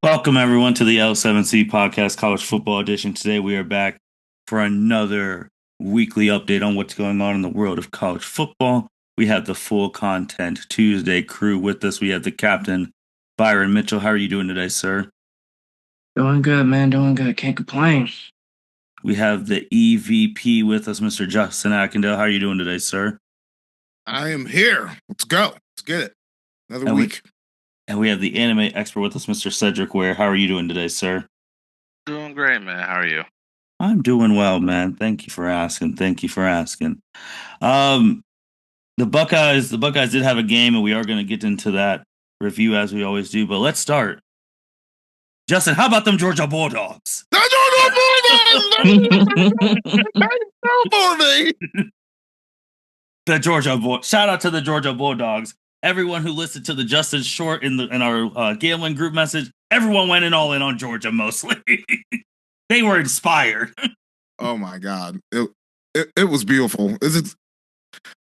Welcome, everyone, to the L7C Podcast College Football Edition. Today, we are back for another weekly update on what's going on in the world of college football. We have the full content Tuesday crew with us. We have the captain, Byron Mitchell. How are you doing today, sir? Doing good, man. Doing good. Can't complain. We have the EVP with us, Mr. Justin Ackendale. How are you doing today, sir? I am here. Let's go. Let's get it. Another And week. We have the anime expert with us, Mr. Cedric Ware. How are you doing today, sir? Doing great, man. How are you? I'm doing well, man. Thank you for asking. The Buckeyes did have a game, and we are going to get into that review as we always do. But let's start. Justin, how about them Georgia Bulldogs? The shout out to the Georgia Bulldogs. Everyone who listened to the Justin Short in our gambling group message, everyone went all in on Georgia mostly. They were inspired. Oh my God, it was beautiful.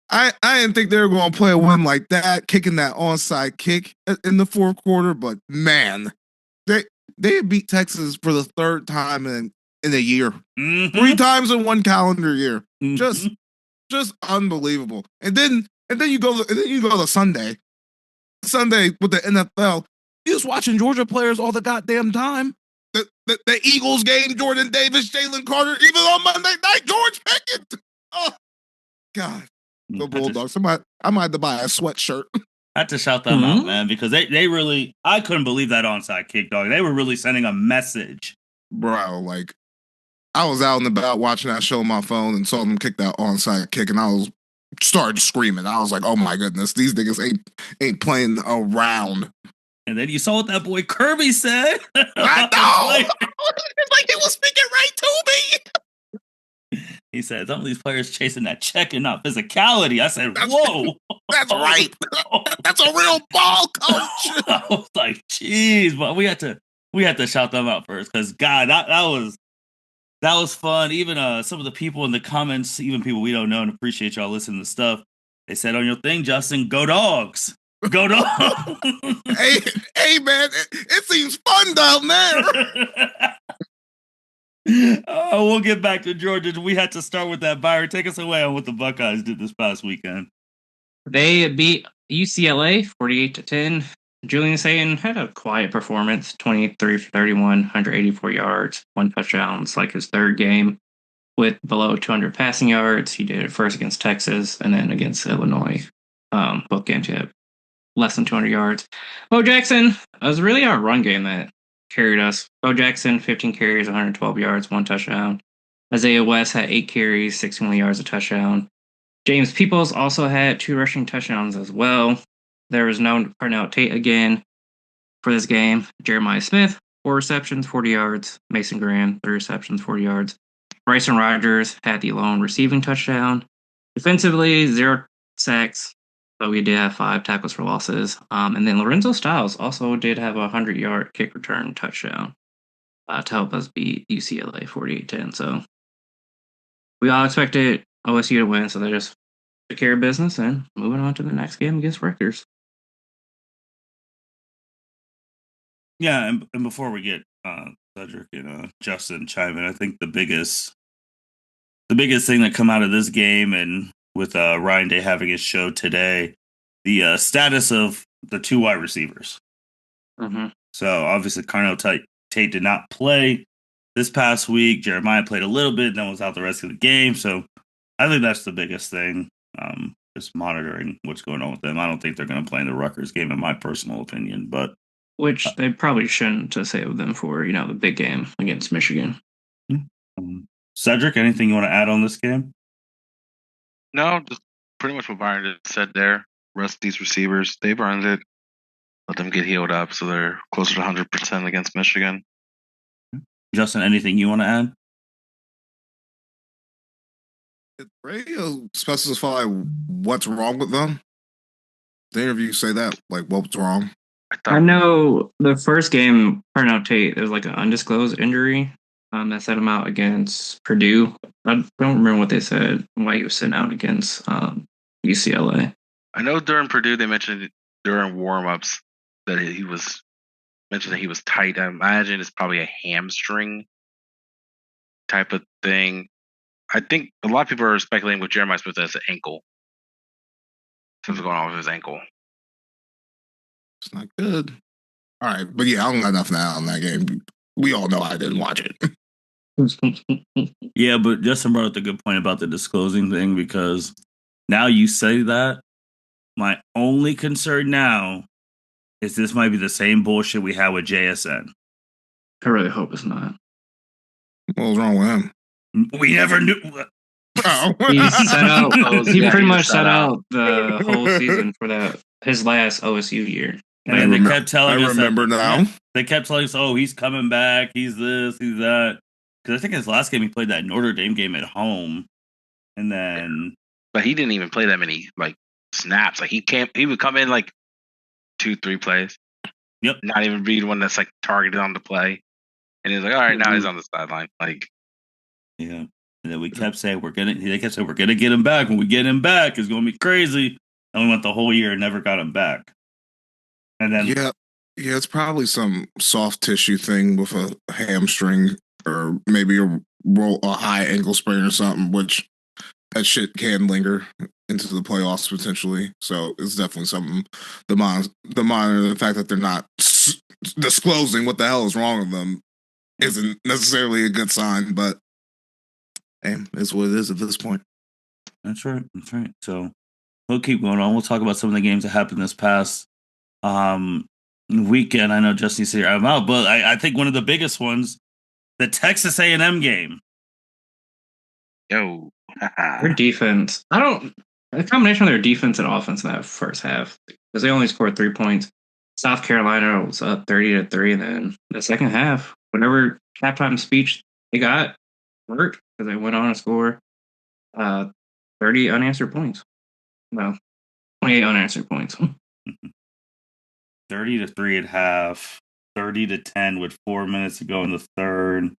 I didn't think they were going to play a win like that, kicking that onside kick in the fourth quarter. But man, they beat Texas for the third time in a year, 3 times in one calendar year. Just unbelievable. And then you go to Sunday with the NFL. You're just watching Georgia players all the goddamn time. The Eagles game, Jordan Davis, Jalen Carter, even on Monday night, George Pickens. Oh God, the Bulldogs. I might have to buy a sweatshirt. I had to shout them out, man, because they really, I couldn't believe that onside kick, dog. They were really sending a message. Bro, like, I was out and about watching that show on my phone and saw them kick that onside kick, and I started screaming. I was like, oh my goodness, these niggas ain't playing around. And then you saw what that boy Kirby said. I know. It's like he was speaking right to me. He said, some of these players chasing that check and not physicality. I said, whoa. That's right. That's a real ball coach. I was like, geez, but we had to shout them out first because God, that was fun. Even some of the people in the comments, even people we don't know and appreciate y'all listening to stuff, they said on your thing, Justin, go dogs. Go dogs. hey man, it seems fun down there. We'll get back to Georgia. We had to start with that. Byron, take us away on what the Buckeyes did this past weekend. They beat UCLA 48-10. Julian Sayin had a quiet performance, 23 for 31, 184 yards, 1 touchdown. It's like his third game with below 200 passing yards. He did it first against Texas and then against Illinois. Both games he had less than 200 yards. Bo Jackson, it was really our run game that carried us. Bo Jackson, 15 carries, 112 yards, 1 touchdown. Isaiah West had 8 carries, 61 yards, a touchdown. James Peoples also had 2 rushing touchdowns as well. There was no Parnell Tate again for this game. Jeremiah Smith, 4 receptions, 40 yards. Mason Graham, 3 receptions, 40 yards. Bryson Rogers had the lone receiving touchdown. Defensively, 0 sacks. So we did have 5 tackles for losses. And then Lorenzo Styles also did have a 100-yard kick return touchdown to help us beat UCLA 48-10. So we all expected OSU to win, so they just took care of business and moving on to the next game against Rutgers. Yeah, and before we get Cedric and Justin chime in, I think the biggest thing that come out of this game, and with Ryan Day having his show today, the status of the 2 wide receivers. Mm-hmm. So obviously Carnell Tate did not play this past week. Jeremiah played a little bit, then was out the rest of the game. So I think that's the biggest thing. Just monitoring what's going on with them. I don't think they're going to play in the Rutgers game, in my personal opinion, but which they probably shouldn't to save them for, the big game against Michigan. Cedric, anything you want to add on this game? No, just pretty much what Byron just said there. Rest these receivers, they've earned it. Let them get healed up so they're closer to 100% against Michigan. Justin, anything you want to add? Did radio specify what's wrong with them? The interview say that, like, what's wrong? I know the first game, Parnell Tate, there was like an undisclosed injury that set him out against Purdue. I don't remember what they said, why he was sent out against UCLA. I know during Purdue, they mentioned during warm-ups that he was mentioned that he was tight. I imagine it's probably a hamstring type of thing. I think a lot of people are speculating with Jeremiah Smith as an ankle. Something's going on with his ankle. It's not good. All right, but yeah, I don't got nothing out on that game. We all know I didn't watch it. Yeah, but Justin brought up a good point about the disclosing thing, because now you say that, my only concern now is this might be the same bullshit we had with JSN. I really hope it's not. What was wrong with him? We never knew. Oh. He set out. He Yeah, pretty he much set set out. out the whole season for his last OSU year. And then they kept telling I us remember now. They kept telling us, "Oh, he's coming back. He's this. He's that." Because I think his last game he played that Notre Dame game at home, and then. But he didn't even play that many snaps. Like he would come in 2-3 plays. Yep. Not even be the one that's targeted on the play, and he's like, all right, now he's on the sideline. Yeah. And then we kept saying they kept saying we're gonna get him back. When we get him back, it's gonna be crazy. And we went the whole year and never got him back. And then yeah, it's probably some soft tissue thing with a hamstring or maybe a high ankle sprain or something, which that shit can linger into the playoffs potentially. So it's definitely something the monitor the fact that they're not disclosing what the hell is wrong with them isn't necessarily a good sign, but hey, it's what it is at this point. That's right. So we'll keep going on. We'll talk about some of the games that happened this past weekend. I know Justin's here. I'm out, but I think one of the biggest ones, the Texas A&M game. Yo, their defense. The combination of their defense and offense in that first half, because they only scored 3 points. South Carolina was up 30-3, and then the second half, whatever halftime speech they got worked, because they went on to score 30 unanswered points. No, 28 unanswered points. 30-3 at half, 30-10 with 4 minutes to go in the third,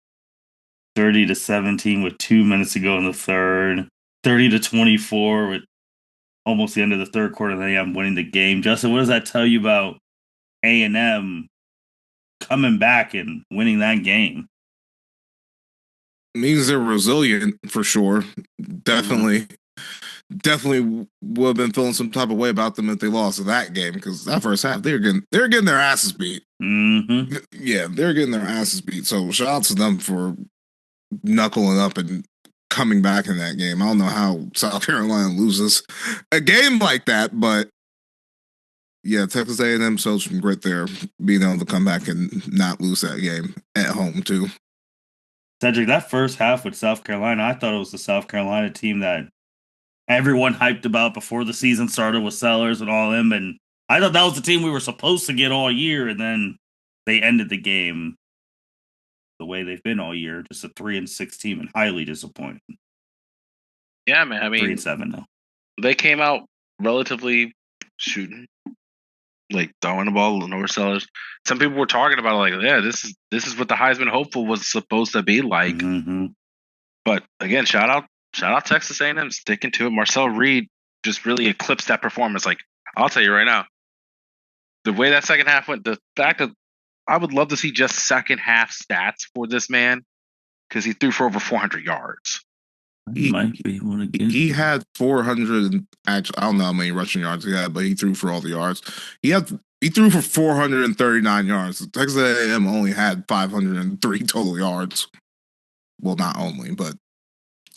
30-17 with 2 minutes to go in the third, 30-24 with almost the end of the third quarter. They am winning the game. Justin, what does that tell you about A&M coming back and winning that game? Means they're resilient for sure. Definitely would have been feeling some type of way about them if they lost that game, because that first half they're getting their asses beat. Mm-hmm. Yeah, they're getting their asses beat. So shout out to them for knuckling up and coming back in that game. I don't know how South Carolina loses a game like that, but yeah, Texas A&M shows some grit there, being able to come back and not lose that game at home too. Cedric, that first half with South Carolina, I thought it was the South Carolina team that everyone hyped about before the season started with Sellers and all them, and I thought that was the team we were supposed to get all year, and then they ended the game the way they've been all year, just a 3-6 team, and highly disappointing. Yeah, man. I mean, 3-7 though. They came out relatively shooting, throwing the ball, Lenore Sellers. Some people were talking about this is what the Heisman hopeful was supposed to be like. Mm-hmm. But again, shout out Texas A&M sticking to it. Marcel Reed just really eclipsed that performance. I'll tell you right now, the way that second half went, the fact that I would love to see just second half stats for this man, because he threw for over 400 yards. He might be able to get. He had 400. Actually, I don't know how many rushing yards he had, but he threw for all the yards. He threw for 439 yards. Texas A&M only had 503 total yards. Well, not only, but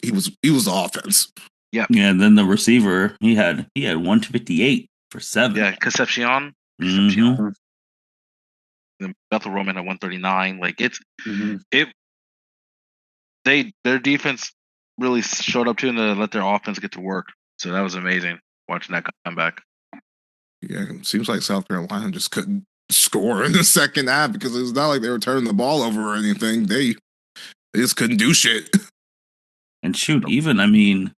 he was the offense. Yeah. Yeah. And then the receiver, he had 158 for 7. Yeah, Concepcion. Mm-hmm. Then Bethel Roman at 139. Mm-hmm. Their defense really showed up too, and to let their offense get to work. So that was amazing watching that come back. Yeah, it seems like South Carolina just couldn't score in the second half, because it's not like they were turning the ball over or anything. They just couldn't do shit. And shoot, even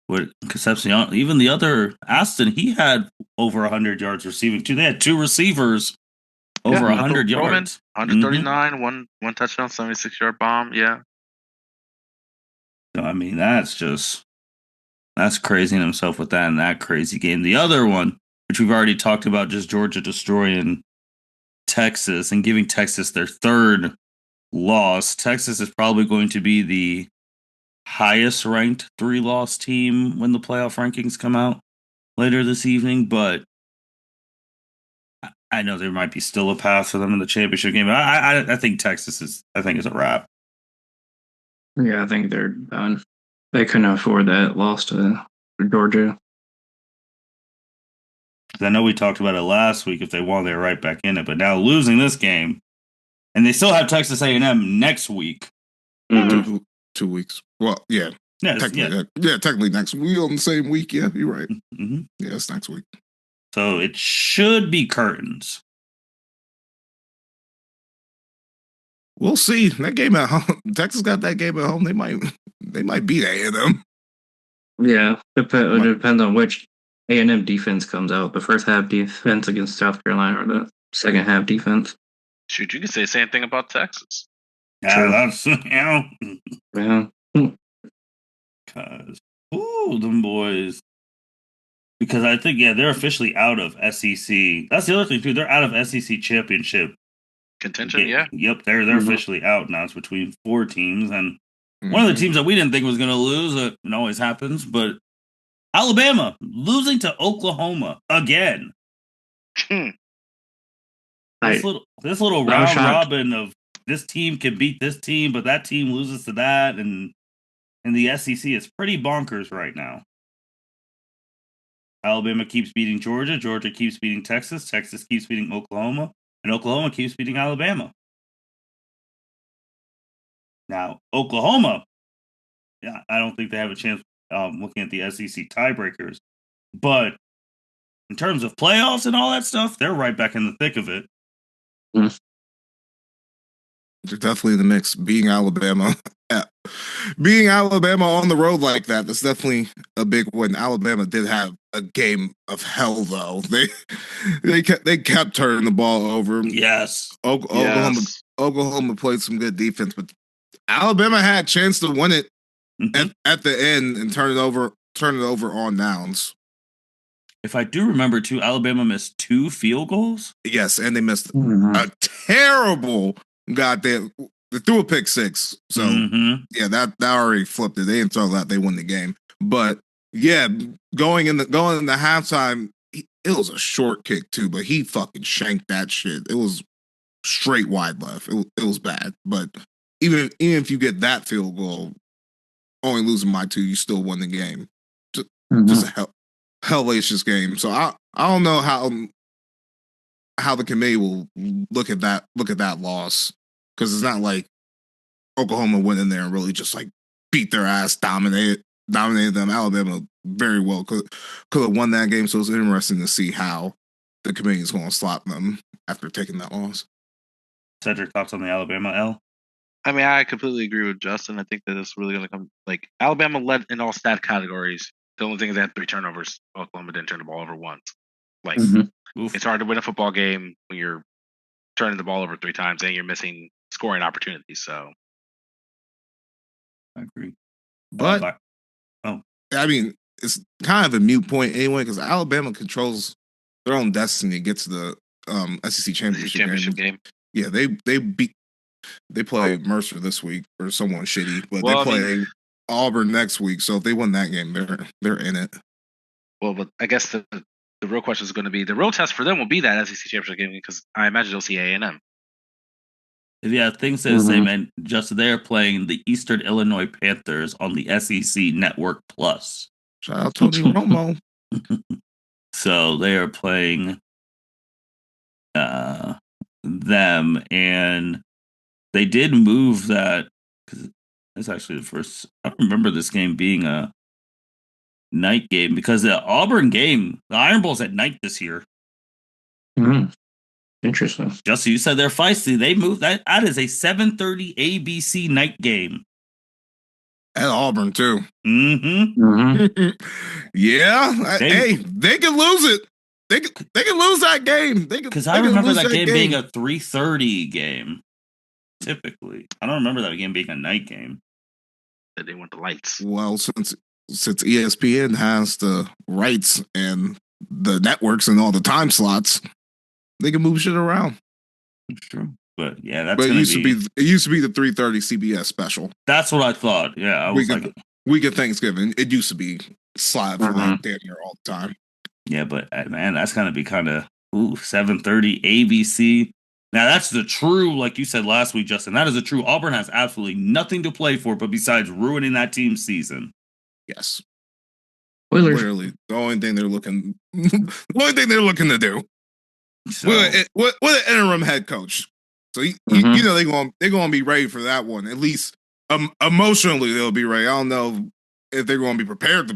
with Concepcion, even the other Aston, he had over 100 yards receiving too. They had 2 receivers over 100 yards. 139, mm-hmm. one touchdown, 76-yard bomb. Yeah. So, that's crazy in himself with that and that crazy game. The other one, which we've already talked about, just Georgia destroying Texas and giving Texas their third loss. Texas is probably going to be the highest ranked 3-loss team when the playoff rankings come out later this evening, but I know there might be still a path for them in the championship game. But I think Texas is. I think it's a wrap. Yeah, I think they're done. They couldn't afford that loss to Georgia. I know we talked about it last week. If they won, they're right back in it. But now losing this game, and they still have Texas A&M next week. Mm-hmm. 2 weeks. Well, yeah. Yes, Technically, technically next week on the same week. Yeah, you're right. Mm-hmm. Yeah, it's next week. So it should be curtains. We'll see. That game at home. Texas got that game at home. They might beat A&M. Yeah, it depends on which A&M defense comes out. The first half defense against South Carolina or the second half defense. Shoot, you could say the same thing about Texas. Yeah, that's Yeah. Because them boys. Because I think they're officially out of SEC. That's the other thing too. They're out of SEC championship contention. Yeah. Yep, they're officially out now. It's between 4 teams, and one of the teams that we didn't think was going to lose. It always happens, but Alabama losing to Oklahoma again. This little round robin of this team can beat this team, but that team loses to that, and in the SEC, it's pretty bonkers right now. Alabama keeps beating Georgia. Georgia keeps beating Texas. Texas keeps beating Oklahoma. And Oklahoma keeps beating Alabama. Now, Oklahoma, I don't think they have a chance looking at the SEC tiebreakers. But in terms of playoffs and all that stuff, they're right back in the thick of it. They're definitely in the mix. Being Alabama on the road like that's definitely a big win. Alabama did have a game of hell, though. They kept turning the ball over. Yes. Oklahoma played some good defense, but Alabama had a chance to win it at the end and turn it over on downs. If I do remember, too, Alabama missed 2 field goals. Yes, and they missed a terrible goddamn. They threw a pick 6, so that already flipped it. They didn't throw that; they won the game. But yeah, going in the halftime, it was a short kick too, but he fucking shanked that shit. It was straight wide left. It was bad, but even if you get that field goal, only losing by 2, you still won the game. Just a hellacious game. So I don't know how the committee will look at that loss, because it's not like Oklahoma went in there and really just like beat their ass, dominated them. Alabama very well could have won that game. So it's interesting to see how the committee is going to slot them after taking that loss. Cedric, thoughts on the Alabama L? I mean, I completely agree with Justin. I think that it's really going to come. Like, Alabama led in all stat categories. The only thing is they had 3 turnovers. Oklahoma didn't turn the ball over once. Like, it's hard to win a football game when you're turning the ball over 3 times and you're missing scoring opportunities. So, I agree. But I mean, it's kind of a moot point anyway, because Alabama controls their own destiny to get to the SEC championship game. Yeah, they play Mercer this week or someone shitty, but they play Auburn next week. So if they win that game, they're in it. Well, but I guess the real question is going to be, the real test for them will be that SEC championship game, because I imagine they'll see A&M. Yeah, things say the same, and just they're playing the Eastern Illinois Panthers on the SEC Network Plus. Shout out Tony Romo. So they are playing them, and they did move that, because it's actually the first. I don't remember this game being a night game, because the Auburn game, the Iron Bowl's at night this year. Interesting. Justin, you said they're feisty. They moved that. That is a 7:30 ABC night game at Auburn too. Yeah. Hey, they can lose it. They can lose that game. Because I remember that game being a 3:30 game. Typically, I don't remember that game being a night game. That they want the lights. Well, since ESPN has the rights and the networks and all the time slots, they can move shit around. It's true. But yeah, that's But gonna it used to be the 3:30 CBS special. That's what I thought. Yeah, I was like, week of Thanksgiving. It used to be slide for that damn near all the time. Yeah, but man, that's gonna be kind of 7:30 ABC. Now that's the true, like you said last week, Justin. That is a true. Auburn has absolutely nothing to play for, but besides ruining that team's season. Yes. Oilers. Literally, the only thing they're looking to do. So, with an interim head coach. So you know they're going to be ready for that one. At least emotionally they'll be ready. I don't know if they're going to be prepared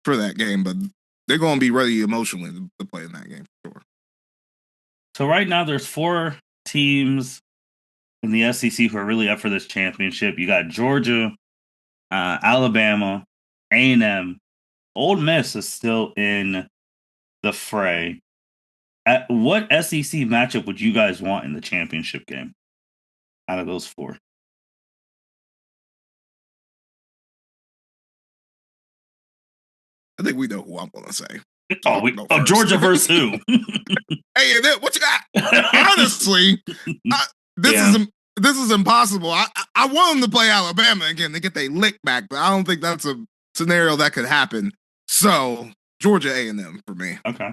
for that game, but they're going to be ready emotionally to play in that game for sure. So right now there's 4 teams in the SEC who are really up for this championship. You got Georgia, Alabama, A&M. Ole Miss is still in the fray. What SEC matchup would you guys want in the championship game out of those 4? I think we know who I'm going to say. Georgia versus who? Hey, what you got? Honestly, this is impossible. I want them to play Alabama again to get their lick back, but I don't think that's a scenario that could happen. So Georgia A&M for me. Okay.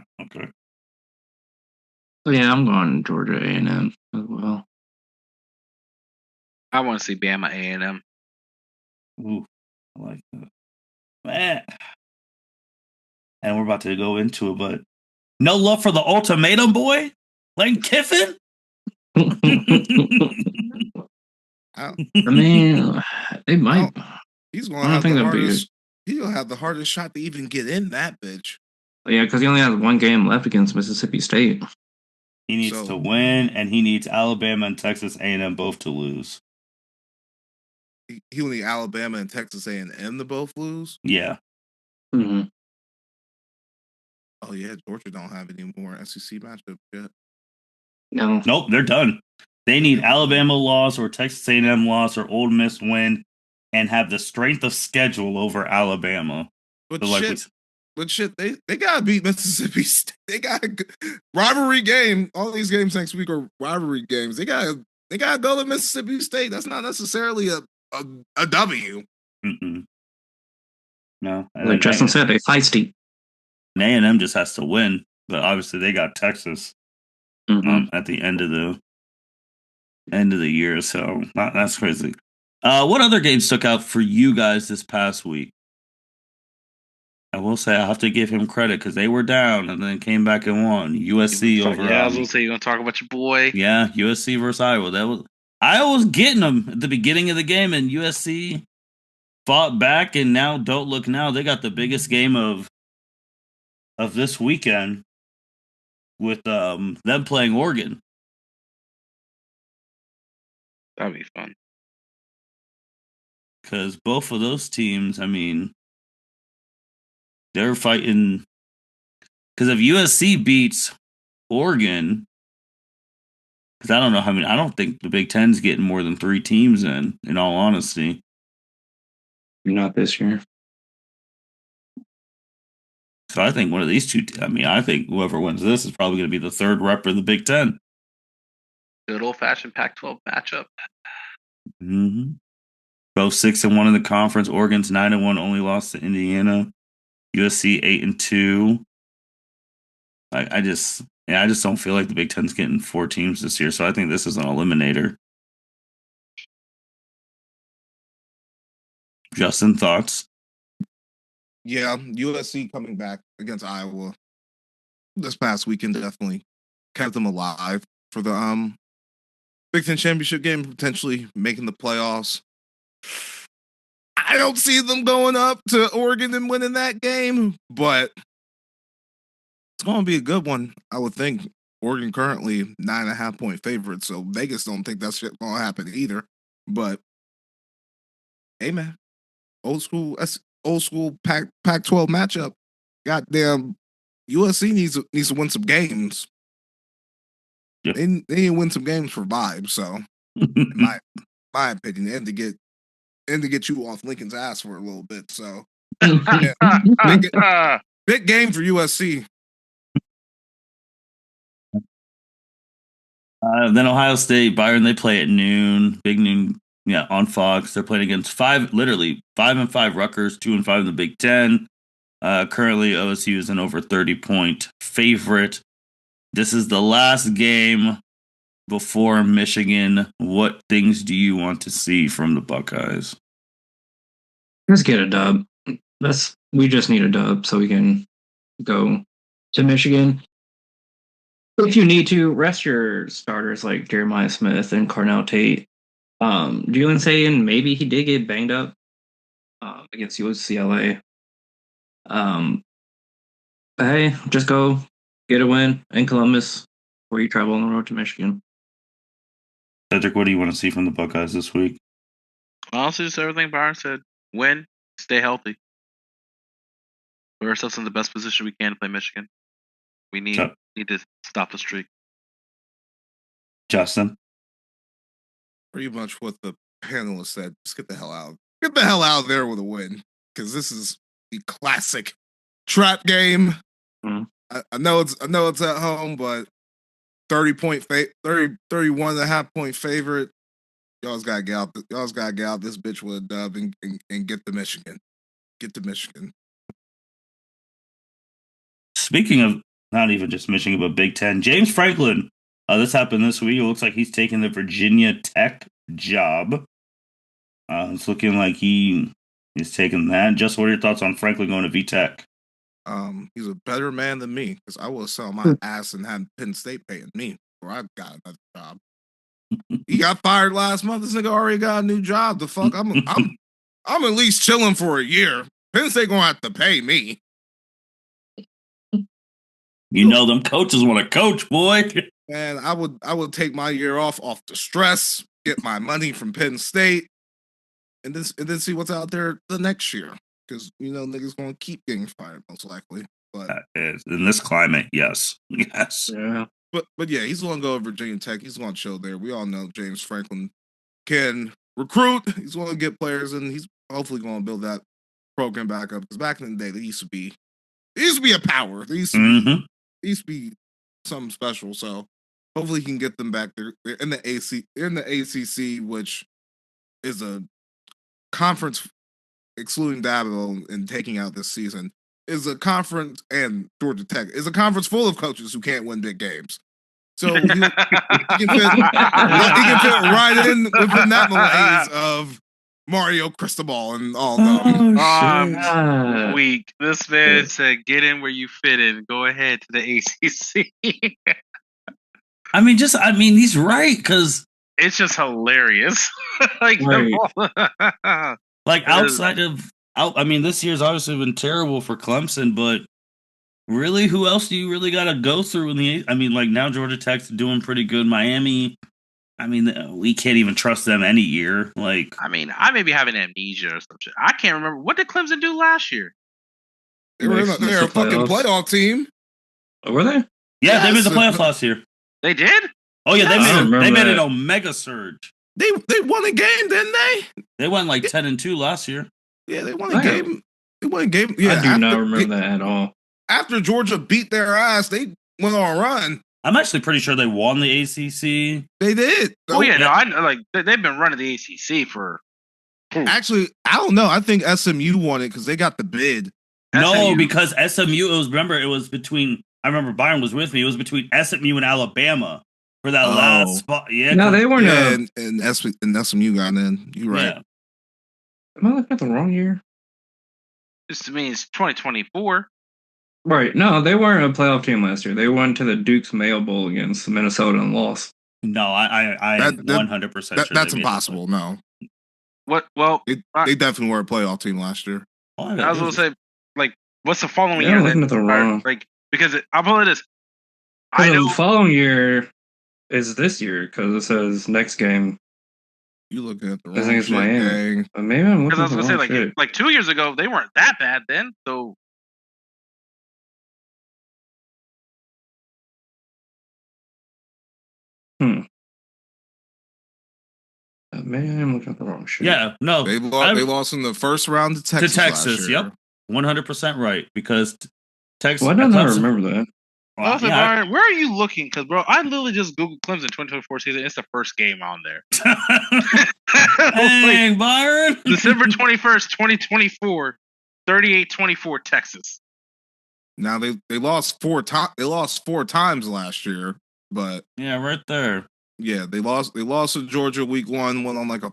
Yeah, I'm going Georgia A&M as well. I want to see Bama A&M. Ooh, I like that. Man. And we're about to go into it, but no love for the ultimatum boy? Lane Kiffin? I mean, they might. He's going to have the hardest. He's going to have the hardest shot to even get in that bitch. Yeah, because he only has 1 game left against Mississippi State. He needs to win, and he needs Alabama and Texas A&M both to lose. He'll need Alabama and Texas A&M to both lose? Yeah. Mm-hmm. Oh, yeah, Georgia don't have any more SEC matchups yet. No. Nope, they're done. They need Alabama loss or Texas A&M loss or Ole Miss win and have the strength of schedule over Alabama. But shit, they gotta beat Mississippi State. They got rivalry game. All these games next week are rivalry games. They gotta go to Mississippi State. That's not necessarily a W. Mm-mm. No, like Justin said, they feisty. A&M just has to win, but obviously they got Texas at the end of the year. So that's crazy. What other games stuck out for you guys this past week? I will say I have to give him credit because they were down and then came back and won. USC over. Yeah, I was gonna say you're gonna talk about your boy. Yeah, USC versus Iowa. Iowa was getting them at the beginning of the game, and USC fought back. And now, don't look now, they got the biggest game of this weekend with them playing Oregon. That'd be fun. Because both of those teams, I mean, they're fighting. Because if USC beats Oregon, because I don't know how many, I don't think the Big Ten's getting more than 3 teams in all honesty. Not this year. So I think one of these two, I think whoever wins this is probably going to be the 3rd rep of the Big Ten. Good old-fashioned Pac-12 matchup. Mm-hmm. Both 6-1 in the conference. Oregon's 9-1, only lost to Indiana. USC 8-2. I just don't feel like the Big Ten's getting 4 teams this year. So I think this is an eliminator. Justin, thoughts? Yeah, USC coming back against Iowa this past weekend definitely kept them alive for the Big Ten championship game, potentially making the playoffs. I don't see them going up to Oregon and winning that game, but it's going to be a good one, I would think. Oregon currently 9.5 point favorite, so Vegas don't think that shit going to happen either. But hey, man, old school Pac-12 matchup. Goddamn, USC needs to win some games. Yep. They need to win some games for vibes. So, in my opinion, and to get you off Lincoln's ass for a little bit. So, yeah, big game for USC. Then Ohio State, Byron, they play at noon, big noon, yeah, on Fox. They're playing against 5-5 Rutgers, 2-5 in the Big Ten. Currently, OSU is an over 30-point favorite. This is the last game before Michigan. What things do you want to see from the Buckeyes? Let's get a dub. We just need a dub so we can go to Michigan. If you need to, rest your starters like Jeremiah Smith and Cornell Tate. Julian saying maybe he did get banged up against UCLA. But hey, just go get a win in Columbus before you travel on the road to Michigan. Cedric, what do you want to see from the Buckeyes this week? Honestly, just everything Byron said. Win, stay healthy. Put ourselves in the best position we can to play Michigan. We need to stop the streak. Justin? Pretty much what the panelists said. Just get the hell out. Get the hell out of there with a win. Because this is the classic trap game. Mm-hmm. I know it's at home, but 31 and a half point favorite. Y'all's gotta get out. Y'all's gotta get out this bitch with a dub and get to Michigan. Get to Michigan. Speaking of not even just Michigan, but Big Ten, James Franklin. This happened this week. It looks like he's taking the Virginia Tech job. It's looking like he's taking that. Just what are your thoughts on Franklin going to VTech? He's a better man than me because I will sell my ass and have Penn State paying me before I got another job. He got fired last month. This nigga already got a new job. The fuck, I'm at least chilling for a year. Penn State gonna have to pay me. You know them coaches want to coach, boy. Man, I would take my year off the stress, get my money from Penn State, and then see what's out there the next year. Because niggas gonna keep getting fired most likely. But in this climate, yes. Yeah. But yeah, he's gonna go to Virginia Tech. He's gonna chill there. We all know James Franklin can recruit. He's gonna get players, and he's hopefully gonna build that program back up. Because back in the day, there used to be a power. There used to be something special. So hopefully he can get them back there. They're in the ACC, which is a conference excluding Dabo and taking out this season. Is a conference, and Georgia Tech is a conference full of coaches who can't win big games. So he can fit right in within that malaise of Mario Cristobal and all them. Weak. This man said, "Get in where you fit in. Go ahead to the ACC." He's right because it's just hilarious. Outside of. This year's obviously been terrible for Clemson, but really, who else do you really got to go through in the? Now Georgia Tech's doing pretty good. Miami, we can't even trust them any year. I may be having amnesia or something. I can't remember. What did Clemson do last year? They're a fucking playoff team. Oh, were they? Yeah, they made the playoffs last year. They did? Oh yeah, they made an omega surge. They won a game, didn't they? They won 10-2 last year. Yeah, they won a game. They won a game. Yeah, I do not remember that at all. After Georgia beat their ass, they went on a run. I'm actually pretty sure they won the ACC. They did. Oh yeah, no, I they've been running the ACC for. Actually, I don't know. I think SMU won it because they got the bid. No, because SMU. It was between. I remember Byron was with me. It was between SMU and Alabama for that last spot. Yeah, no, they weren't. And SMU got in. You're right. Yeah. Am I looking at the wrong year? This means 2024. Right. No, they weren't a playoff team last year. They went to the Duke's Mayo Bowl against Minnesota and lost. No, I 100% sure that's impossible. No. What? Well, they definitely were a playoff team last year. I was going to say, what's the following year? I'm looking at the wrong. Because I'll pull it as. I know the following year is this year because it says next game. You looking at the wrong I think it's Miami. Maybe I'm looking at the wrong shit. Like 2 years ago, they weren't that bad then. So. Maybe I'm looking at the wrong shit. Yeah, no. They lost in the first round to Texas. Yep. 100% right. Because Texas. Why don't I remember that? Also, Byron, where are you looking? Because, bro, I literally just Googled Clemson 2024 season. It's the first game on there. Dang, Byron. December 21st, 2024, 38-24 Texas. Now they lost 4 times. They lost 4 times last year, but yeah, right there. Yeah, they lost to Georgia week 1, went on like a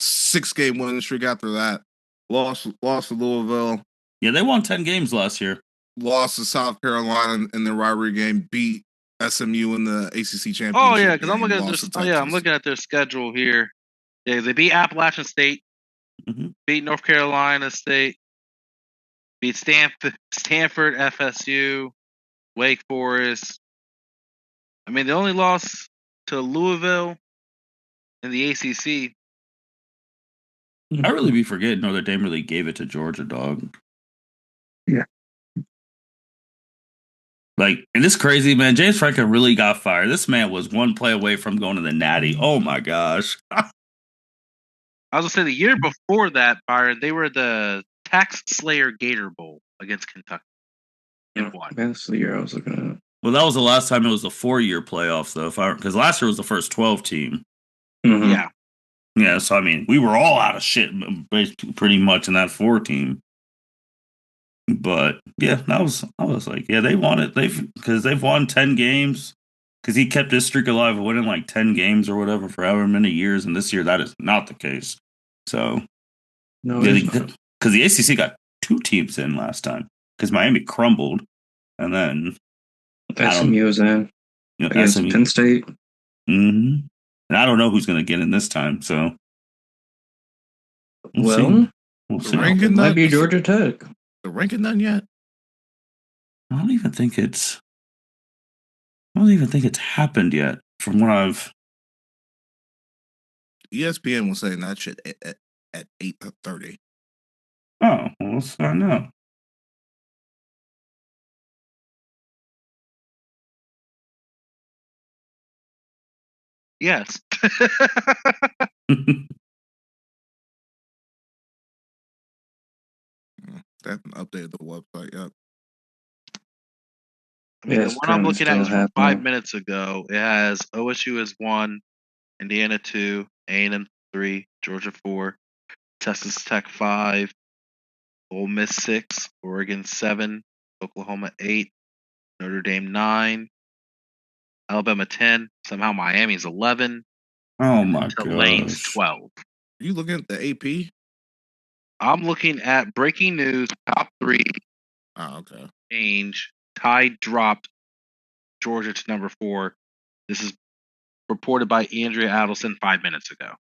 6-game winning streak after that. Lost to Louisville. Yeah, they won 10 games last year. Lost to South Carolina in the rivalry game. Beat SMU in the ACC championship. Oh yeah, because I'm looking at their schedule here. Yeah, they beat Appalachian State, beat North Carolina State, beat Stanford, FSU, Wake Forest. I mean, they only lost to Louisville in the ACC. I really be forgetting Notre Dame really gave it to Georgia, dog. Yeah. Like, and it's crazy, man. James Franklin really got fired. This man was one play away from going to the Natty. Oh my gosh. I was gonna say the year before that, Byron, they were the Tax Slayer Gator Bowl against Kentucky. And won. That's the year I was looking at. Well, that was the last time it was a 4-year playoffs, though. Because last year was the first 12 team. Mm-hmm. Yeah. Yeah, so I mean, we were all out of shit pretty much in that 4 team. But yeah, I was like, yeah, they won it. Because they've won 10 games. Because he kept his streak alive of winning like 10 games or whatever for however many years, and this year that is not the case. So, no, because the ACC got 2 teams in last time. Because Miami crumbled, and then SMU was in against SMU. Penn State. Mm-hmm. And I don't know who's going to get in this time. So, we'll see. It might be Georgia Tech. The ranking done yet? I don't even think it's happened yet. From what I've ESPN was saying that shit at 8:30. Oh, well, let's find out. Yes. They haven't updated the website yet. I mean, the one I'm looking at is from 5 minutes ago. It has OSU as 1, Indiana 2, A&M 3, Georgia 4, Texas Tech 5, Ole Miss 6, Oregon 7, Oklahoma 8, Notre Dame 9, Alabama 10. Somehow Miami's 11. Oh my god. Tulane's 12. Are you looking at the AP? I'm looking at breaking news, top 3. Oh, okay. Change. Tide dropped Georgia to number 4. This is reported by Andrea Adelson 5 minutes ago.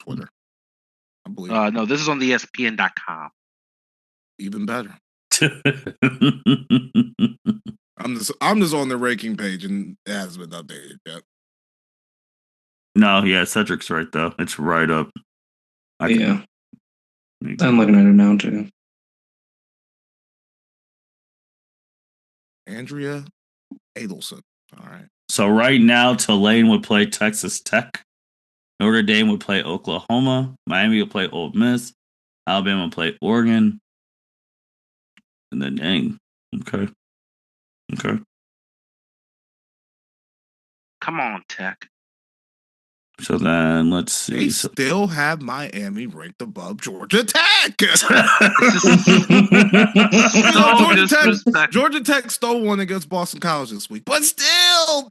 Twitter. I believe. No, this is on the ESPN.com. Even better. I'm just on the ranking page and it hasn't been updated yet. No, yeah, Cedric's right though. It's right up. I'm looking at it now too. Andrea Adelson. All right. So right now, Tulane would play Texas Tech. Notre Dame would play Oklahoma. Miami would play Ole Miss. Alabama would play Oregon. And then, dang. Okay. Come on, Tech. So then, let's see. They still have Miami ranked above Georgia Tech. Georgia Tech stole one against Boston College this week, but still,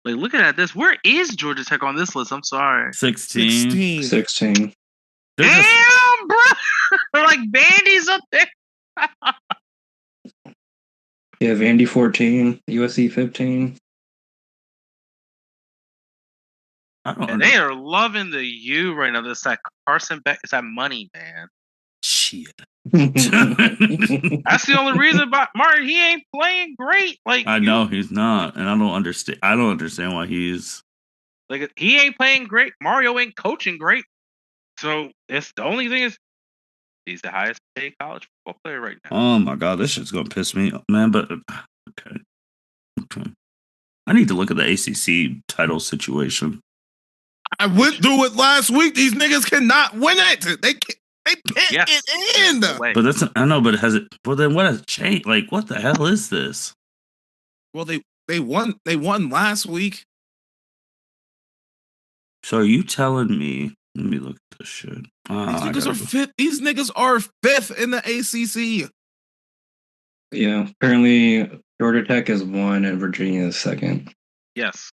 looking at this, where is Georgia Tech on this list? I'm sorry. 16. 16. Damn, bro. They're like bandies up there. Yeah, Vandy 14, USC 15. And they are loving the U right now. This that Carson Beck. It's that money, man. Shit. That's the only reason. Martin, he ain't playing great. I know he's not, and I don't understand. I don't understand why he's he ain't playing great. Mario ain't coaching great. So it's the only thing is he's the highest paid college football player right now. Oh my god, this shit's gonna piss me off, man. But okay. I need to look at the ACC title situation. I went through it last week. These niggas cannot win it. They can't. They can't Yes. get in. No way. But that's I know, but has it? Well, then what has changed? Like, what the hell is this? Well, they won. They won last week. So are you telling me? Let me look at this shit. These I niggas gotta are go. fifth. These niggas are fifth in the ACC. Yeah, apparently Georgia Tech is 1 and Virginia is 2nd. Yes.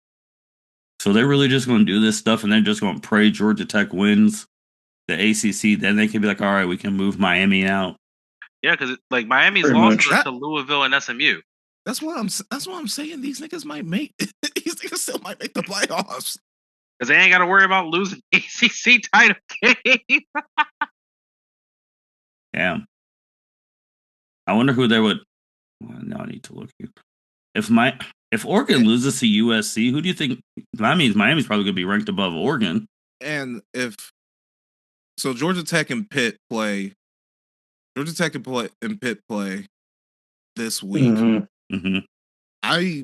So they're really just going to do this stuff, and they're just going to pray Georgia Tech wins the ACC. Then they can be like, all right, we can move Miami out. Yeah, because like Miami's Pretty losses much. are to Louisville and SMU. That's why I'm saying these niggas might make. These niggas still might make the playoffs. Because they ain't got to worry about losing ACC title game. Damn. I wonder who they would. Well, now I need to look. If Oregon loses to USC, who do you think? That means Miami's probably going to be ranked above Oregon. And if so, Georgia Tech and Pitt play. Georgia Tech and Pitt play this week. Mm-hmm. Mm-hmm.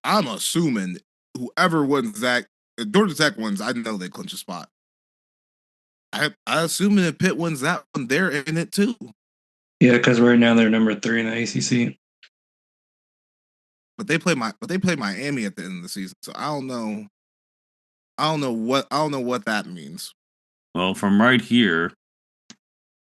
I'm assuming whoever wins that, if Georgia Tech wins, I know they clinch a spot. I assume if Pitt wins that one, they're in it too. Yeah, because right now they're number 3 in the ACC. But they play Miami at the end of the season, so I don't know. I don't know what that means. Well, from right here,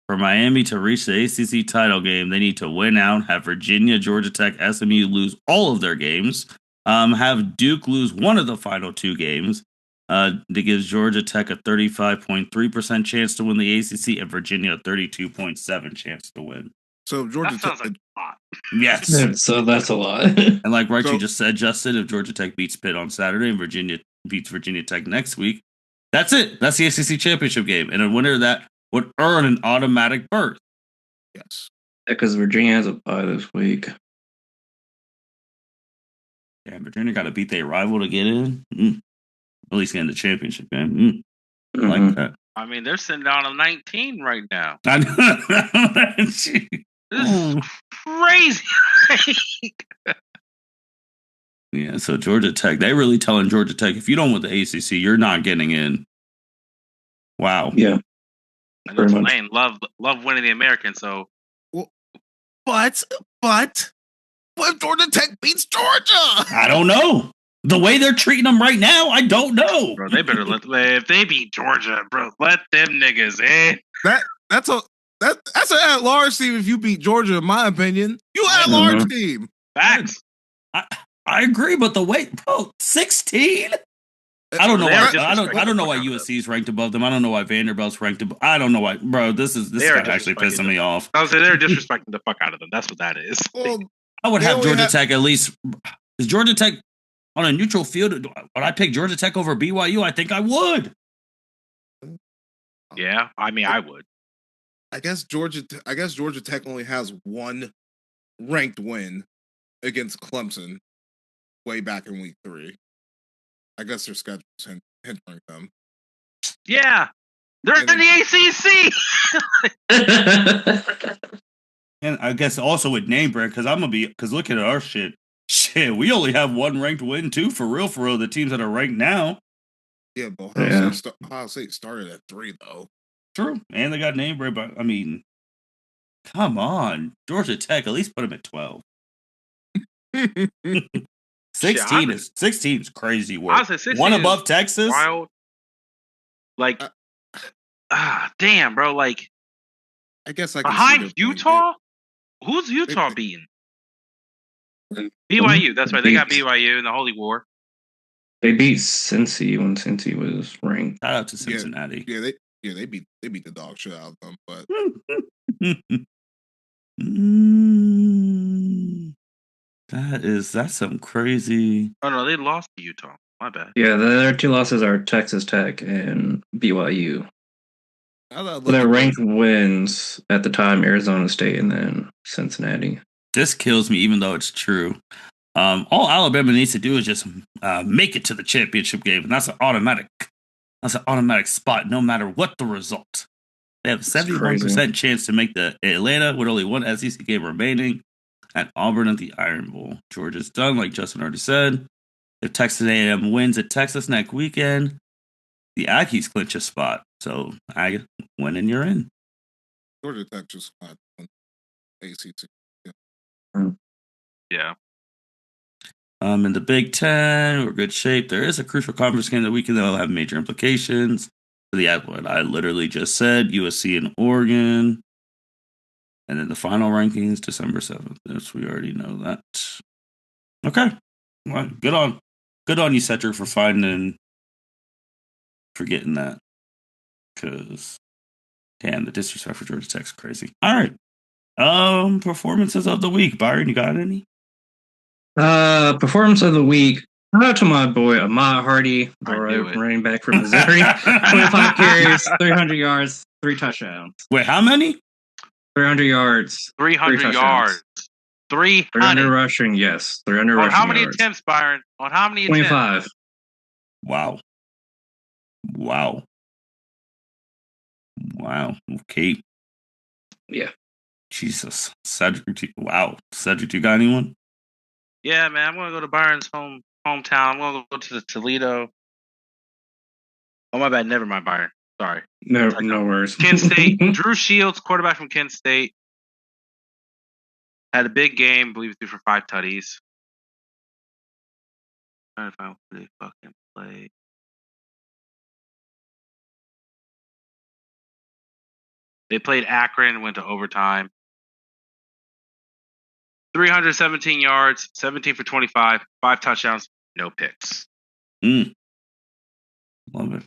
for Miami to reach the ACC title game, they need to win out, have Virginia, Georgia Tech, SMU lose all of their games, have Duke lose one of the final 2 games. That gives Georgia Tech a 35.3% chance to win the ACC and Virginia a 32.7% chance to win. So if Georgia That sounds Tech, like a lot. Yes. So that's a lot. And like So- you just said, Justin, if Georgia Tech beats Pitt on Saturday and Virginia beats Virginia Tech next week, that's it. That's the ACC championship game. And a winner of that would earn an automatic berth. yes. Because Virginia has a bye this week. Yeah, Virginia got to beat their rival to get in. At least get in the championship game. I like Mhm. that. I mean, they're sitting down on 19 right now. I know. This is crazy. Yeah, so Georgia Tech, they really telling Georgia Tech, if you don't win the ACC, you're not getting in. Wow. Yeah. I know Pretty much. Tulane love winning the American, so But what if Georgia Tech beats Georgia? I don't know. The way they're treating them right now, I don't know. bro, they better if they beat Georgia, bro, let them niggas in. That's an at-large team. If you beat Georgia, in my opinion, you at-large team. Facts. I agree, but the way, bro, 16? I don't know They are why. I don't know why disrespecting USC is ranked above them. I don't know why Vanderbilt's ranked above. I don't know why, bro. This is They are actually disrespecting pissing me off. I was saying they're disrespecting the fuck out of them. That's what that is. Well, I would They have only Georgia have- Tech at least. Is Georgia Tech on a neutral field? Would I pick Georgia Tech over BYU? I think I would. Yeah, I mean, I would. I guess Georgia Tech only has one ranked win against Clemson way back in week 3. I guess their schedule's hindering them. Yeah, they're in And the ACC. And I guess also with name brand, because look at our shit. Shit, we only have one ranked win too, for real. The teams that are ranked now. Yeah, but Ohio State started at 3 though. True. And they got name brand, but I mean, come on. Georgia Tech, at least put them at 12. 16 is crazy work. Honestly, 16 one is above Texas. Wild. Like, damn, bro. Like, I guess I can see behind their point. Utah? Who's Utah beating? BYU. That's right. They got BYU in the Holy War. They beat Cincy when Cincy was ranked. Shout out to Cincinnati. They beat the dog shit out of them, but That's some crazy. Oh no, they lost to Utah. My bad. Yeah, their 2 losses are Texas Tech and BYU. Their ranked wins at the time, Arizona State and then Cincinnati. This kills me, even though it's true. All Alabama needs to do is just make it to the championship game, and that's an automatic spot, no matter what the result. They have a 71% chance to make the Atlanta with only one SEC game remaining at Auburn at the Iron Bowl. Georgia's done, like Justin already said. If Texas A&M wins at Texas next weekend, the Aggies clinch a spot. So I win and you're in. Georgia Tech just got ACC. Yeah. In the Big Ten, we're good shape. There is a crucial conference game that weekend that will have major implications for the what I literally just said: USC and Oregon, and then the final rankings December 7th. Yes, we already know that. Okay, well, good on you, Cedric, for getting that. Because damn, the disrespect for Georgia Tech's crazy. All right, performances of the week. Byron, you got any? Performance of the week. Shout out to my boy Ahmad Hardy, the running back from Missouri. 25 carries, 300 yards, 3 touchdowns. Wait, how many? 300 yards. 300 yards. 300 rushing, yes. 300 rushing. On how many yards. attempts, Byron? On how many 25. attempts? Wow. Okay. Yeah. Jesus. Cedric, wow. Cedric, you got anyone? Yeah, man. I'm going to go to Byron's hometown. I'm going to go to the Toledo. Oh, my bad. Never mind, Byron. Sorry. No worries. Kent State. Drew Shields, quarterback from Kent State. Had a big game. I believe he threw for 5 tutties. I'm trying to find who they fucking play. They played Akron, went to overtime. 317 yards, 17 for 25, 5 touchdowns, no picks. Love it.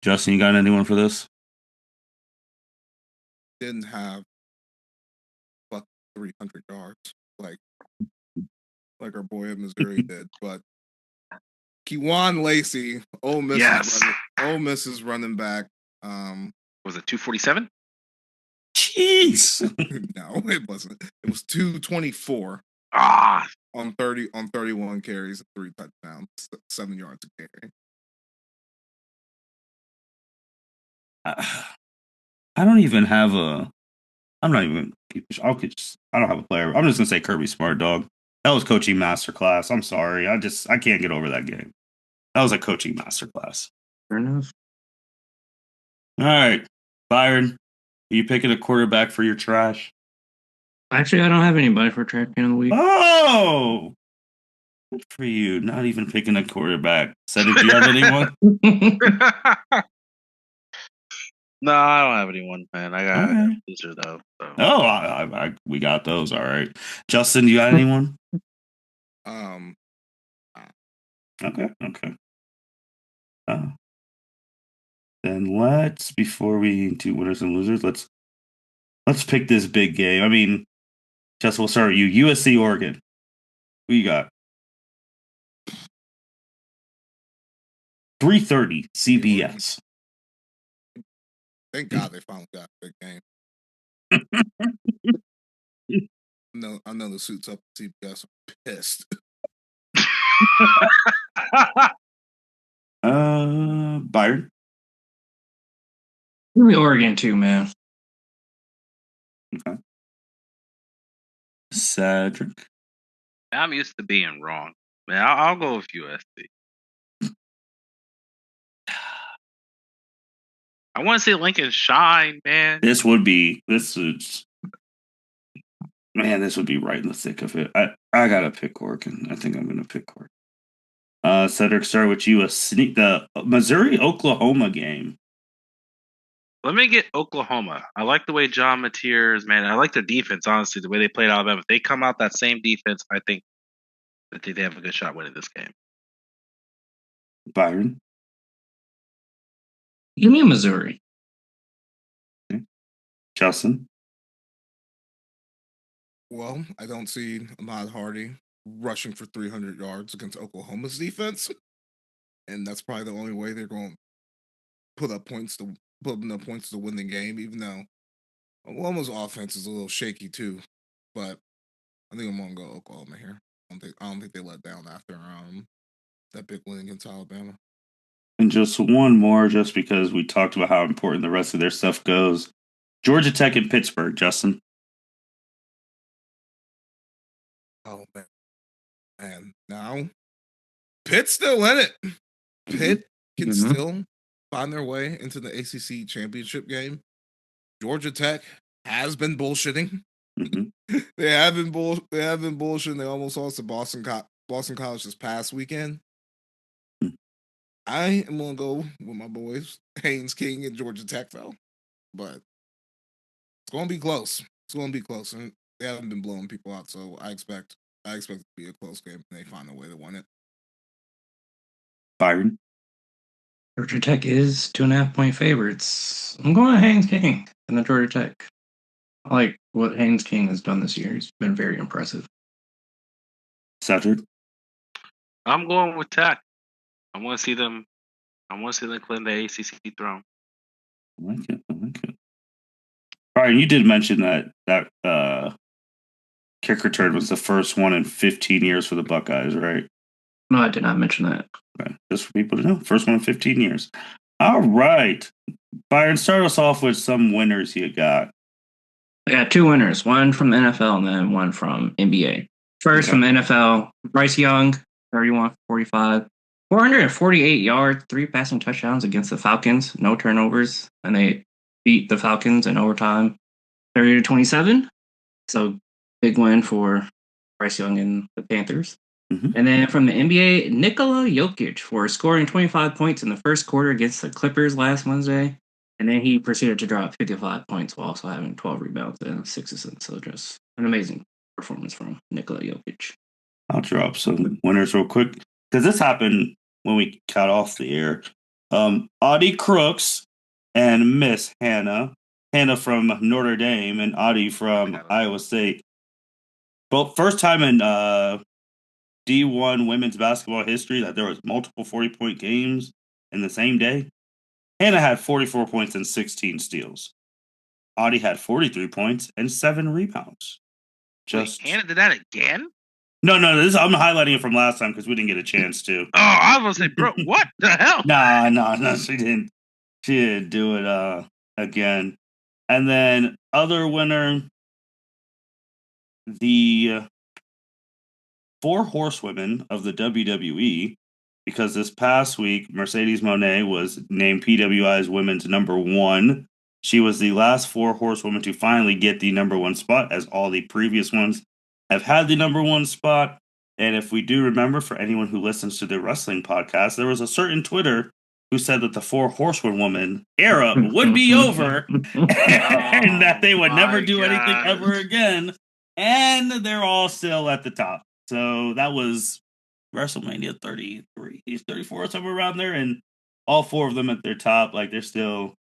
Justin, you got anyone for this? Didn't have 300 yards like our boy in Missouri did, but Kewan Lacey, Ole Miss's running back. Was it 247? Jeez. No, it wasn't. It was 224. On 31 carries, 3 touchdowns, 7 yards a carry. I don't even have a. I'm not even. I don't have a player. I'm just gonna say Kirby Smart, dog. That was coaching masterclass. I'm sorry. I can't get over that game. That was a coaching masterclass. Fair enough. All right, Byron, are you picking a quarterback for your trash? Actually, I don't have anybody for trash game of the week. Oh, good for you. Not even picking a quarterback. Cedric, do you have anyone? No, I don't have anyone, man. I got a loser though. So. Oh, we got those. All right, Justin, you got anyone? Okay. Then before we do winners and losers, let's pick this big game. I mean, Justin, we'll start with you. USC, Oregon. Who you got? 3:30 CBS. Thank God they finally got a big game. I know the suits up at CBS are pissed. Byron? Give me Oregon too, man. Okay. Cedric? I'm used to being wrong. Man, I'll go with USC. I want to see Lincoln shine, man. This would be right in the thick of it. I gotta pick Oregon. I think I'm gonna pick Oregon. Cedric, start with you. The Missouri-Oklahoma game. Let me get Oklahoma. I like the way John Mateers, man. I like their defense, honestly, the way they played Alabama. If they come out that same defense, I think they have a good shot winning this game. Byron? Give me Missouri. Okay. Justin? Well, I don't see Ahmad Hardy rushing for 300 yards against Oklahoma's defense, and that's probably the only way they're going to put up enough points to win the game. Even though Oklahoma's offense is a little shaky too, but I think I'm going to go Oklahoma here. I don't think they let down after that big win against Alabama. And just one more, just because we talked about how important the rest of their stuff goes. Georgia Tech and Pittsburgh, Justin. Oh, man. Now, Pitt's still in it. Pitt can still find their way into the ACC championship game. Georgia Tech has been bullshitting. Mm-hmm. They have been bullshitting. They almost lost to Boston College this past weekend. Hmm. I am gonna go with my boys, Haynes King and Georgia Tech, though. But it's gonna be close. It's gonna be close, and they haven't been blowing people out, so I expect it to be a close game, and they find a way to win it. Byron. Georgia Tech is 2.5-point favorites. I'm going to Haynes King and the Georgia Tech. I like what Haynes King has done this year. He's been very impressive. Cedric. I'm going with Tech. I want to see them. I want to see them claim the ACC throne. I like it. Byron, you did mention that kick return was the first one in 15 years for the Buckeyes, right? No, I did not mention that. Okay. Just for people to know. First one in 15 years. All right. Byron, start us off with some winners you got. I got 2 winners, one from the NFL and then one from NBA. First, from the NFL, Bryce Young, 31-45, 448 yards, 3 passing touchdowns against the Falcons, no turnovers, and they beat the Falcons in overtime, 30-27. So big win for Bryce Young and the Panthers. Mm-hmm. And then from the NBA, Nikola Jokic for scoring 25 points in the first quarter against the Clippers last Wednesday. And then he proceeded to drop 55 points while also having 12 rebounds and 6 assists. So just an amazing performance from Nikola Jokic. I'll drop some winners real quick because this happened when we cut off the air. Audie Crooks and Miss Hannah from Notre Dame and Audie from Iowa State. Both first time in D1 women's basketball history that there was multiple 40-point games in the same day. Hannah had 44 points and 16 steals. Audie had 43 points and 7 rebounds. Wait, Hannah did that again? No, I'm highlighting it from last time because we didn't get a chance to. Oh, I was gonna say, bro, what the hell? No, she didn't. She didn't do it again. And then other winner, the 4 horsewomen of the WWE, because this past week Mercedes Moné was named PWI's women's number 1. She was the last 4 horsewomen to finally get the number 1 spot, as all the previous ones have had the number 1 spot. And if we do remember, for anyone who listens to the wrestling podcast, there was a certain Twitter who said that the 4 horsewoman era would be over and that they would never do anything ever again. And they're all still at the top. So that was WrestleMania 33, 34, somewhere around there. And all 4 of them at their top, like they're still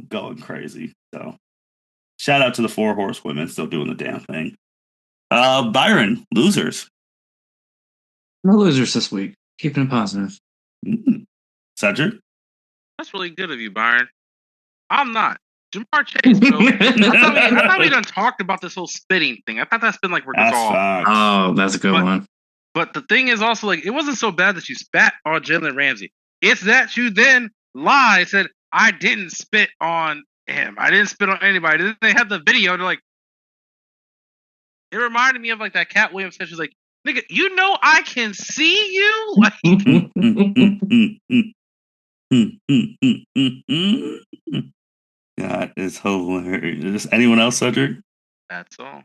going crazy. So shout out to the 4 horsewomen still doing the damn thing. Byron, losers. No losers this week. Keeping it positive. Cedric? That's really good of you, Byron. I'm not. Jamar Chase, bro. I thought we done talked about this whole spitting thing. I thought that's been like resolved. Oh, that's a good one. But the thing is also, like, it wasn't so bad that you spat on Jalen Ramsey. It's that you then lied, said, I didn't spit on him. I didn't spit on anybody. Then they had the video. They're like, it reminded me of like that Cat Williams sketch. Was like, nigga, you know I can see you. Like, that is hilarious. Anyone else, Cedric? That's all.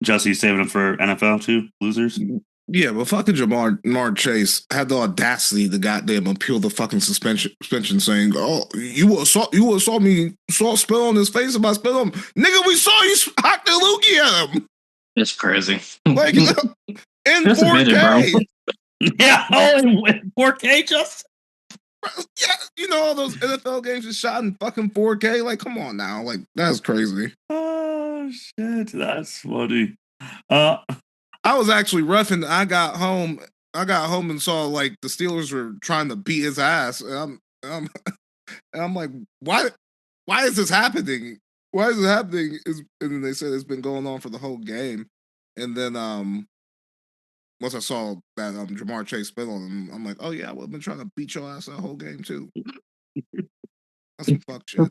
Jesse, saving them for NFL too? Losers? Yeah, but fucking Jamar Chase had the audacity to goddamn appeal the fucking suspension, saying, "Oh, you would saw me spit on his face if I spit on him, nigga. We saw you hock the loogie at him. It's crazy. Like in 4K, Yeah, in 4K, just yeah, you know all those NFL games is shot in fucking 4K. Like, come on now, like that's crazy. Oh shit, that's funny. I was actually roughing. I got home and saw like the Steelers were trying to beat his ass. And I'm like, why is this happening? Why is it happening? And then they said it's been going on for the whole game. And then once I saw that Jamar Chase spit on him, I'm like, oh yeah, I would have been trying to beat your ass the whole game too. That's some fuck shit.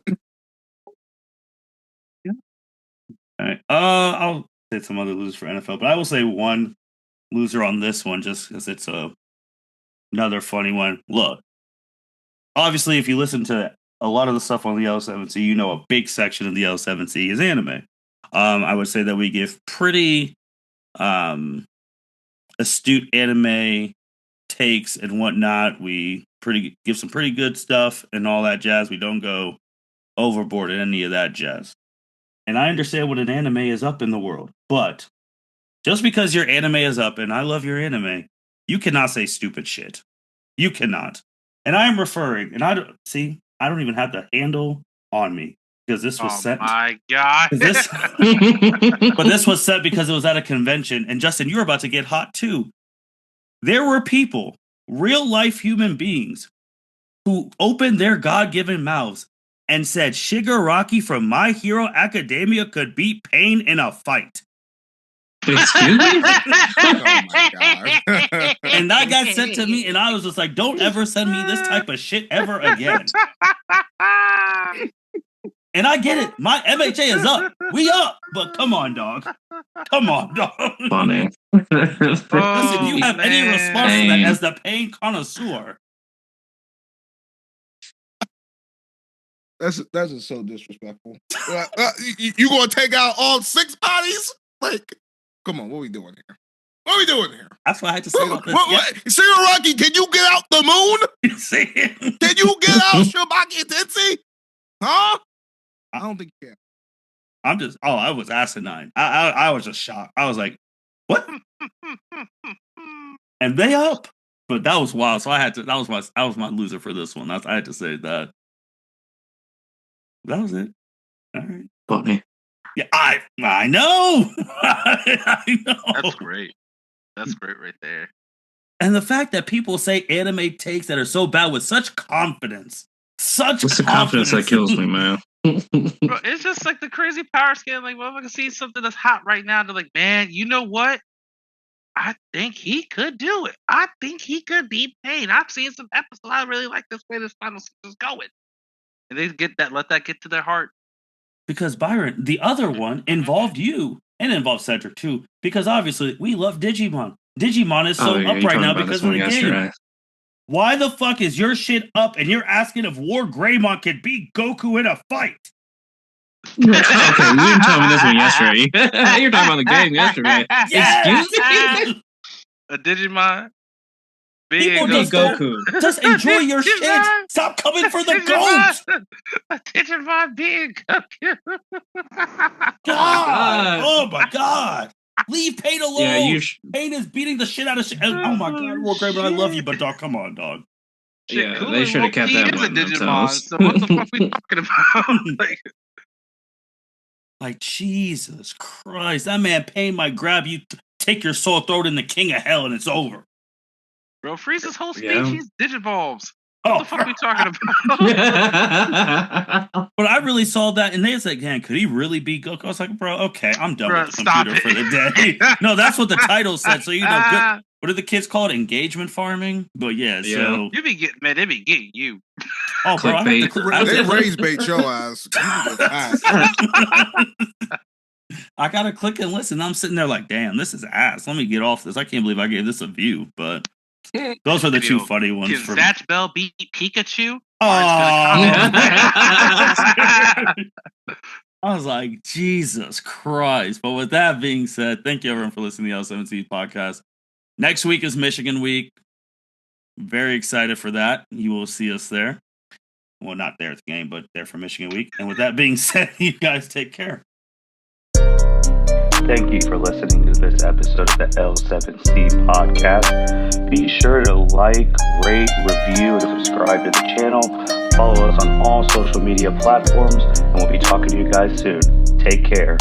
Yeah. All right. I'll say some other losers for NFL, but I will say one loser on this one just because it's another funny one. Look, obviously, if you listen to a lot of the stuff on the L7C, a big section of the L7C is anime. I would say that we give pretty astute anime takes and whatnot. We give some pretty good stuff and all that jazz. We don't go overboard in any of that jazz. And I understand what an anime is up in the world, but just because your anime is up, and I love your anime, you cannot say stupid shit. You cannot. And I am referring, and I don't even have the handle on me because this was sent. Oh my God. But this was sent because it was at a convention. And Justin, you're about to get hot too. There were people, real life human beings, who opened their God-given mouths and said Shigaraki from My Hero Academia could beat Pain in a fight. Excuse me? Oh my God. And that got sent to me, and I was just like, don't ever send me this type of shit ever again. And I get it. My MHA is up. We up. But come on, dog. Come on, dog. Funny. Listen, you have any response to that as the Pain connoisseur? That's just so disrespectful. You gonna take out all 6 bodies? Like, come on, what are we doing here? What are we doing here? That's why I had to say about this. Shigaraki, can you get out the moon? Can you get out Shibaki Tensei? Huh? I don't think you can. I was asinine. I was just shocked. I was like, what? And they up. But that was wild. So I had to, that was my loser for this one. I had to say that. That was it. All right. Funny. Yeah, I know. I know. That's great. That's great right there. And the fact that people say anime takes that are so bad with such confidence. It's the confidence that kills me, man. Bro, it's just like the crazy power scale. Like, well, if I can see something that's hot right now, they're like, man, you know what? I think he could do it. I think he could beat Pain. I've seen some episodes. I really like this way this final season is going. And they let that get to their heart. Because Byron, the other one involved you and involved Cedric too. Because obviously we love Digimon. Digimon is so up right now because of the game. Why the fuck is your shit up and you're asking if War Greymon could beat Goku in a fight? Okay, you didn't tell me this one yesterday. You're talking about the game yesterday. Yes! Excuse me? A Digimon. People Goku. Just enjoy your shit. Stop coming for the goat. A Digimon being Goku. God. Oh my God. Leave Pain alone. Yeah, Pain is beating the shit out of shit. Oh my God, War Greymon, I love you, but dog, come on, dog. Yeah, they should have kept that one themselves. So what the fuck are we talking about? Like, Jesus Christ, that man Pain might grab you, take your soul, throw it in the king of hell, and it's over. Bro, Frieza's whole species Digivolves. What the fuck are we talking about? But I really saw that, and they was like, man, could he really beat Goku? I was like, bro, okay, I'm done with the computer for the day. No, that's what the title said. So, good. What do the kids call it? Engagement farming? But yeah, so. You be getting, man, they be getting you. Oh, bro, they raise bait your ass. I gotta click and listen. I'm sitting there like, damn, this is ass. Let me get off this. I can't believe I gave this a view, but those are the two funny ones. Can Zatch Bell beat Pikachu? Oh. I was like, Jesus Christ. But with that being said, thank you everyone for listening to the L7C podcast. Next week is Michigan week. Very excited for that. You will see us there. Well, not there at the game, but there for Michigan week. And with that being said, you guys take care. Thank you for listening to this episode of the L7C podcast. Be sure to like, rate, review, and subscribe to the channel. Follow us on all social media platforms, and we'll be talking to you guys soon. Take care.